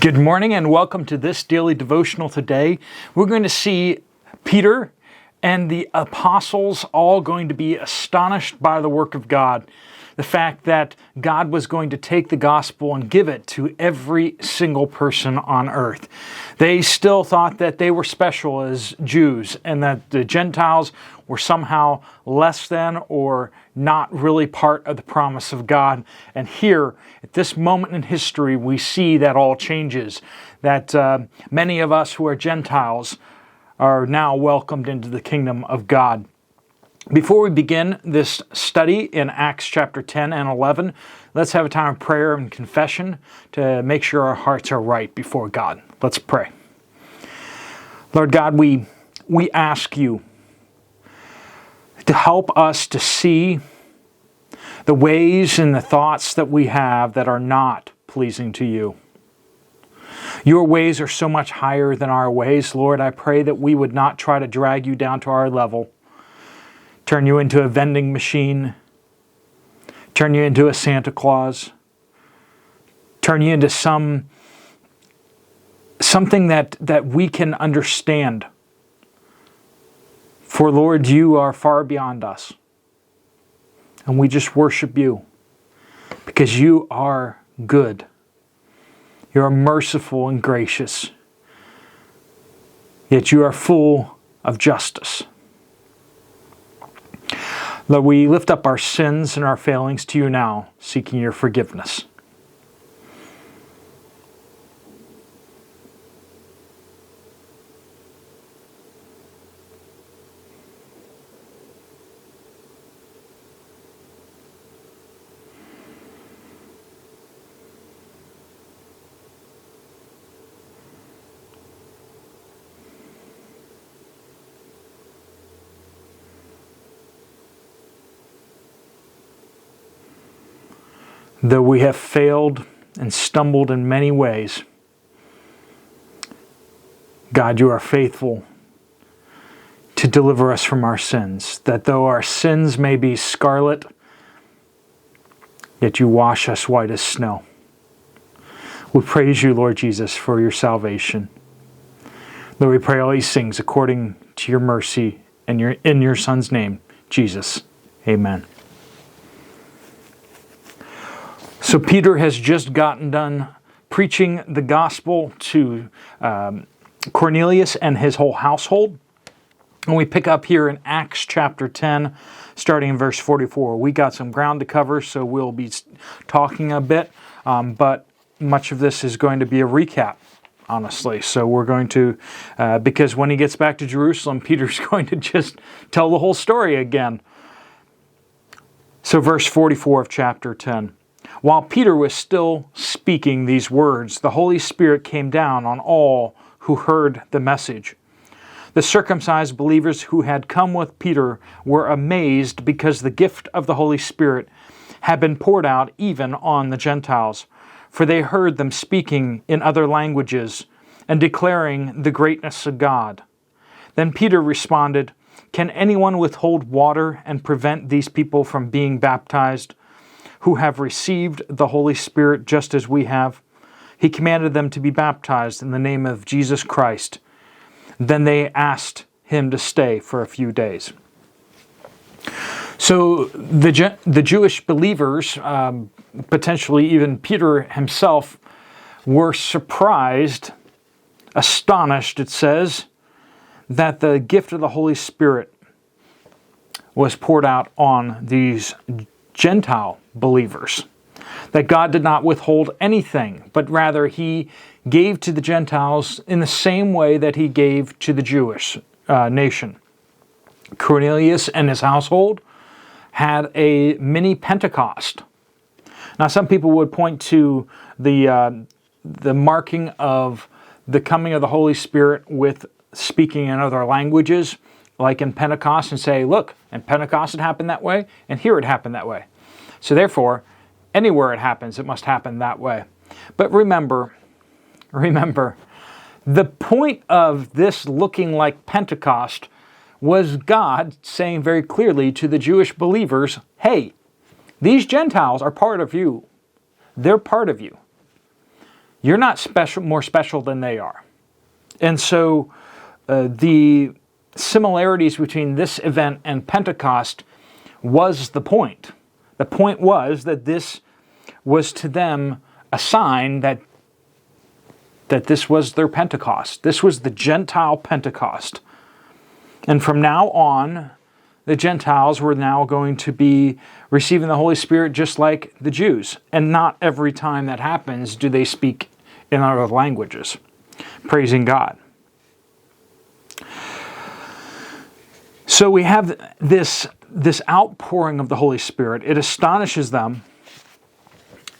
Good morning and welcome to this Daily Devotional Today. We're going to see Peter and the apostles all going to be astonished by the work of God. The fact that God was going to take the gospel and give it to every single person on earth. They still thought that they were special as Jews and that the Gentiles were somehow less than or not really part of the promise of God. And here, at this moment in history, we see that all changes. That many of us who are Gentiles are now welcomed into the kingdom of God. Before we begin this study in Acts chapter 10 and 11, let's have a time of prayer and confession to make sure our hearts are right before God. Let's pray. Lord God, we ask you to help us to see the ways and the thoughts that we have that are not pleasing to you. Your ways are so much higher than our ways. Lord, I pray that we would not try to drag you down to our level, turn you into a vending machine, turn you into a Santa Claus, turn you into something that we can understand. For Lord, you are far beyond us. And we just worship you because you are good. You are merciful and gracious. Yet you are full of justice. Lord, we lift up our sins and our failings to you now, seeking your forgiveness. Though we have failed and stumbled in many ways, God, you are faithful to deliver us from our sins. That though our sins may be scarlet, yet you wash us white as snow. We praise you, Lord Jesus, for your salvation. Lord, we pray all these things according to your mercy and in your Son's name, Jesus. Amen. So Peter has just gotten done preaching the gospel to Cornelius and his whole household. And we pick up here in Acts chapter 10, starting in verse 44. We got some ground to cover, so we'll be talking a bit. But much of this is going to be a recap, honestly. So we're going to, because when he gets back to Jerusalem, Peter's going to just tell the whole story again. So verse 44 of chapter 10. While Peter was still speaking these words, the Holy Spirit came down on all who heard the message. The circumcised believers who had come with Peter were amazed because the gift of the Holy Spirit had been poured out even on the Gentiles, for they heard them speaking in other languages and declaring the greatness of God. Then Peter responded, "Can anyone withhold water and prevent these people from being baptized, who have received the Holy Spirit just as we have?" He commanded them to be baptized in the name of Jesus Christ. Then they asked him to stay for a few days. So the Jewish believers, potentially even Peter himself, were surprised, astonished, it says, that the gift of the Holy Spirit was poured out on these Gentile believers. That God did not withhold anything, but rather He gave to the Gentiles in the same way that He gave to the Jewish nation. Cornelius and his household had a mini Pentecost. Now, some people would point to the marking of the coming of the Holy Spirit with speaking in other languages, like in Pentecost, and say, look, in Pentecost it happened that way, and here it happened that way. So therefore, anywhere it happens, it must happen that way. But remember, the point of this looking like Pentecost was God saying very clearly to the Jewish believers, hey, these Gentiles are part of you. They're part of you. you're not more special than they are. And so the similarities between this event and Pentecost was the point. The point was that this was to them a sign that this was their Pentecost. This was the Gentile Pentecost. And from now on, the Gentiles were now going to be receiving the Holy Spirit just like the Jews. And not every time that happens do they speak in other languages, praising God. So we have this outpouring of the Holy Spirit. It astonishes them,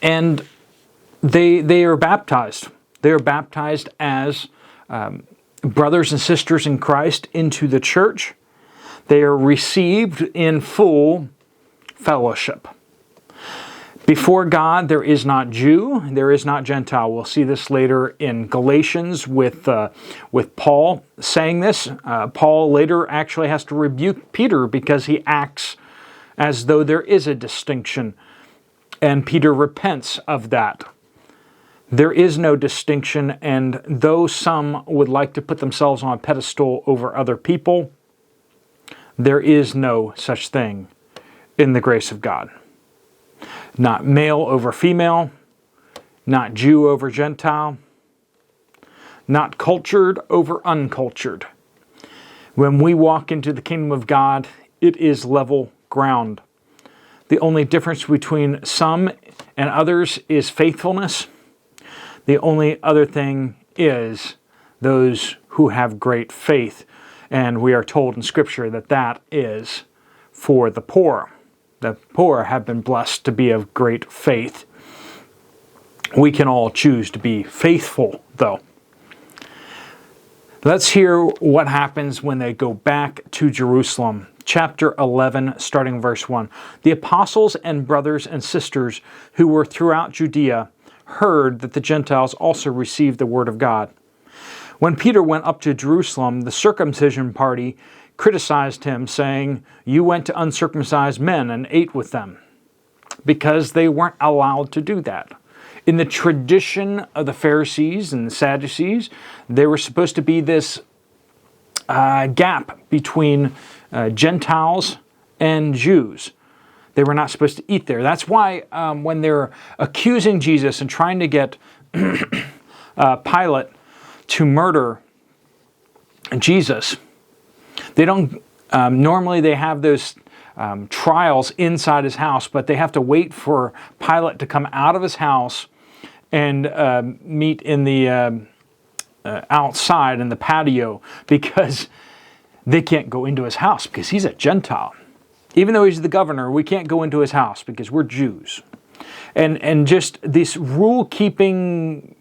and they are baptized. They are baptized as brothers and sisters in Christ into the church. They are received in full fellowship. Before God, there is not Jew, there is not Gentile. We'll see this later in Galatians with Paul saying this. Paul later actually has to rebuke Peter because he acts as though there is a distinction, and Peter repents of that. There is no distinction, and though some would like to put themselves on a pedestal over other people, there is no such thing in the grace of God. Not male over female, not Jew over Gentile, not cultured over uncultured. When we walk into the kingdom of God, it is level ground. The only difference between some and others is faithfulness. The only other thing is those who have great faith. And we are told in Scripture that that is for the poor. The poor have been blessed to be of great faith. We can all choose to be faithful, though. Let's hear what happens when they go back to Jerusalem. Chapter 11, starting verse 1. The apostles and brothers and sisters who were throughout Judea heard that the Gentiles also received the word of God. When Peter went up to Jerusalem, the circumcision party criticized him, saying, "You went to uncircumcised men and ate with them," because they weren't allowed to do that. In the tradition of the Pharisees and the Sadducees, there was supposed to be this gap between Gentiles and Jews. They were not supposed to eat there. That's why when they're accusing Jesus and trying to get Pilate to murder Jesus, they don't, normally they have those trials inside his house, but they have to wait for Pilate to come out of his house and meet in the outside in the patio, because they can't go into his house because he's a Gentile. Even though he's the governor, we can't go into his house because we're Jews. And just this rule-keeping,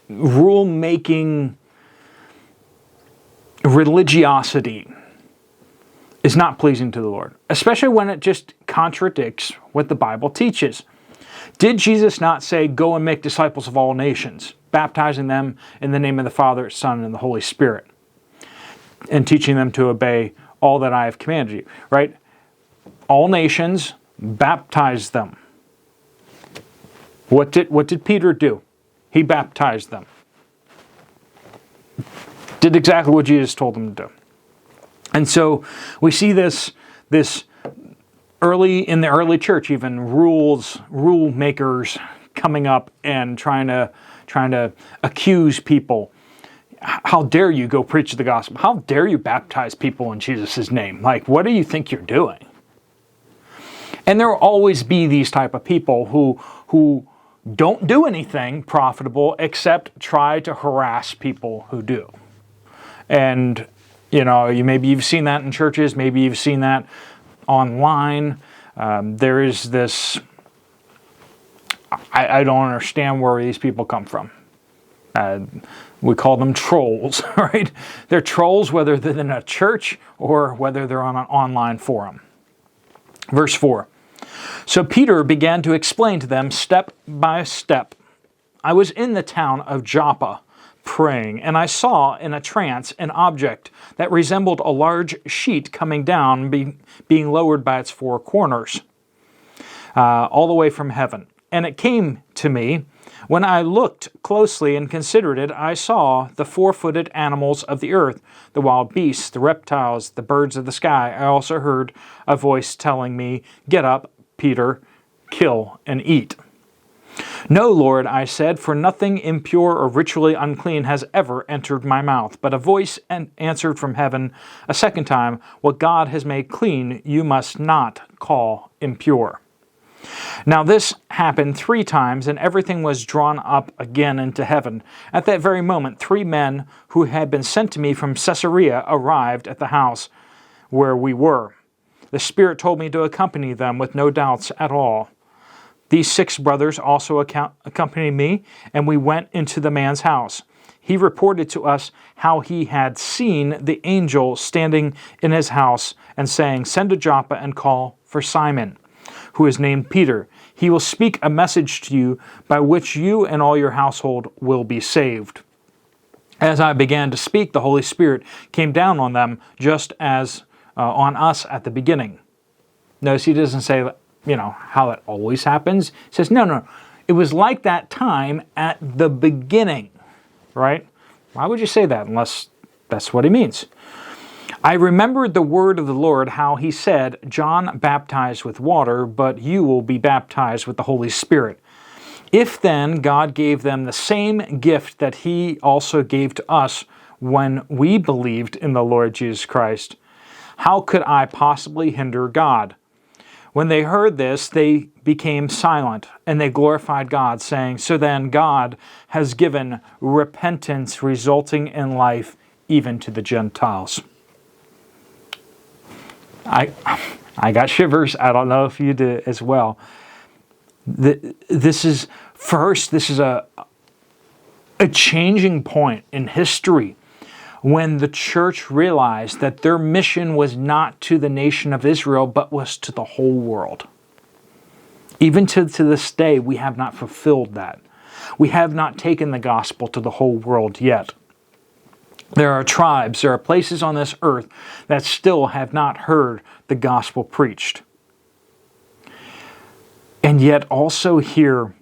rule-making religiosity is not pleasing to the Lord, especially when it just contradicts what the Bible teaches. Did Jesus not say, "Go and make disciples of all nations, baptizing them in the name of the Father, Son, and the Holy Spirit, and teaching them to obey all that I have commanded you," right? All nations, baptize them. What did Peter do? He baptized them. Did exactly what Jesus told them to do. And so we see this early in the early church, even rule makers coming up and trying to accuse people. How dare you go preach the gospel? How dare you baptize people in Jesus' name? Like, what do you think you're doing? And there will always be these type of people who don't do anything profitable except try to harass people who do. And maybe you've seen that in churches, maybe you've seen that online. There is this, I don't understand where these people come from. We call them trolls, right? They're trolls whether they're in a church or whether they're on an online forum. Verse 4. So Peter began to explain to them step by step. I was in the town of Joppa praying, and I saw in a trance an object that resembled a large sheet coming down, being lowered by its four corners, all the way from heaven. And it came to me, When I looked closely and considered it, I saw the four-footed animals of the earth, the wild beasts, the reptiles, the birds of the sky. I also heard a voice telling me, "Get up, Peter, kill and eat." "No, Lord," I said, "for nothing impure or ritually unclean has ever entered my mouth." But a voice answered from heaven a second time, "What God has made clean, you must not call impure." Now this happened 3 times, and everything was drawn up again into heaven. At that very moment, 3 men who had been sent to me from Caesarea arrived at the house where we were. The Spirit told me to accompany them with no doubts at all. These 6 brothers also accompanied me, and we went into the man's house. He reported to us how he had seen the angel standing in his house and saying, "Send to Joppa and call for Simon, who is named Peter. He will speak a message to you by which you and all your household will be saved." As I began to speak, the Holy Spirit came down on them just as on us at the beginning. Notice he doesn't say, how that always happens. He says, no. It was like that time at the beginning, right? Why would you say that unless that's what he means? "I remembered the word of the Lord, how he said, 'John baptized with water, but you will be baptized with the Holy Spirit.' If then God gave them the same gift that he also gave to us when we believed in the Lord Jesus Christ, how could I possibly hinder God?" When they heard this, they became silent, and they glorified God, saying, "So then God has given repentance resulting in life even to the Gentiles." I got shivers. I don't know if you did as well. This is a changing point in history when the church realized that their mission was not to the nation of Israel, but was to the whole world. Even to this day, we have not fulfilled that. We have not taken the gospel to the whole world yet. There are tribes, there are places on this earth that still have not heard the gospel preached. And yet also here,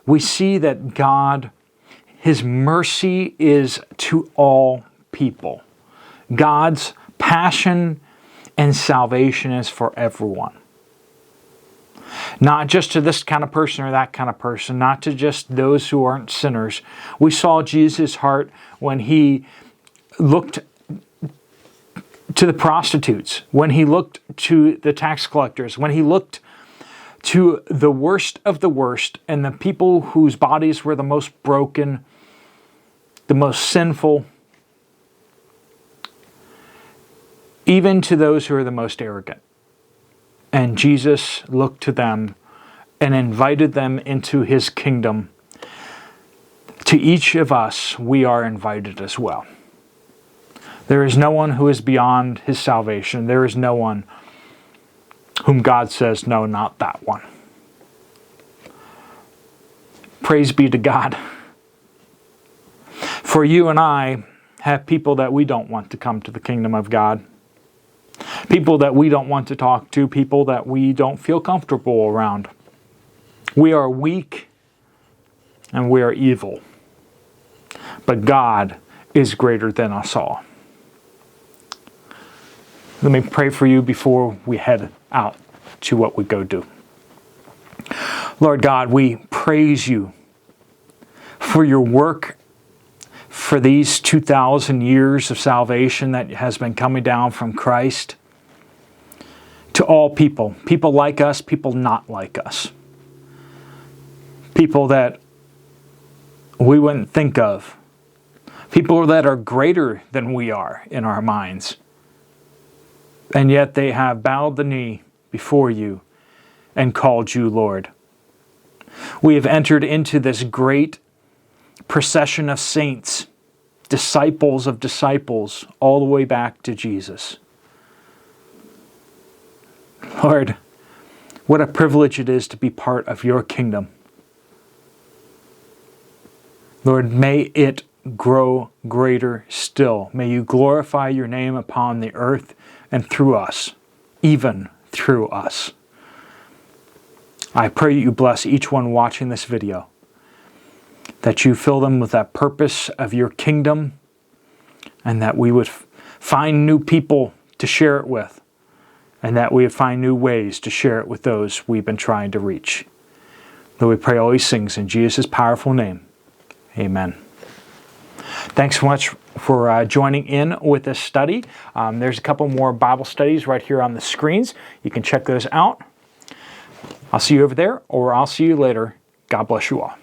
we see that God, His mercy is to all people. God's passion and salvation is for everyone. Not just to this kind of person or that kind of person, not to just those who aren't sinners. We saw Jesus' heart when He looked to the prostitutes, when He looked to the tax collectors, when He looked to the worst of the worst and the people whose bodies were the most broken, the most sinful, even to those who are the most arrogant. And Jesus looked to them and invited them into His kingdom. To each of us, we are invited as well. There is no one who is beyond His salvation. There is no one whom God says, no, not that one. Praise be to God. For you and I have people that we don't want to come to the kingdom of God. People that we don't want to talk to. People that we don't feel comfortable around. We are weak and we are evil. But God is greater than us all. Let me pray for you before we head out to what we go do. Lord God, we praise You for Your work, for these 2,000 years of salvation that has been coming down from Christ to all people. People like us, people not like us. People that we wouldn't think of. People that are greater than we are in our minds. And yet they have bowed the knee before You and called You Lord. We have entered into this great procession of saints, disciples of disciples, all the way back to Jesus. Lord, what a privilege it is to be part of Your kingdom. Lord, may it grow greater still. May You glorify Your name upon the earth and through us, even through us. I pray You bless each one watching this video. that you fill them with that purpose of your kingdom, and that we would find new people to share it with, and that we would find new ways to share it with those we've been trying to reach. Lord, we pray all these things in Jesus' powerful name. Amen. Thanks so much for joining in with this study. There's a couple more Bible studies right here on the screens. You can check those out. I'll see you over there, or I'll see you later. God bless you all.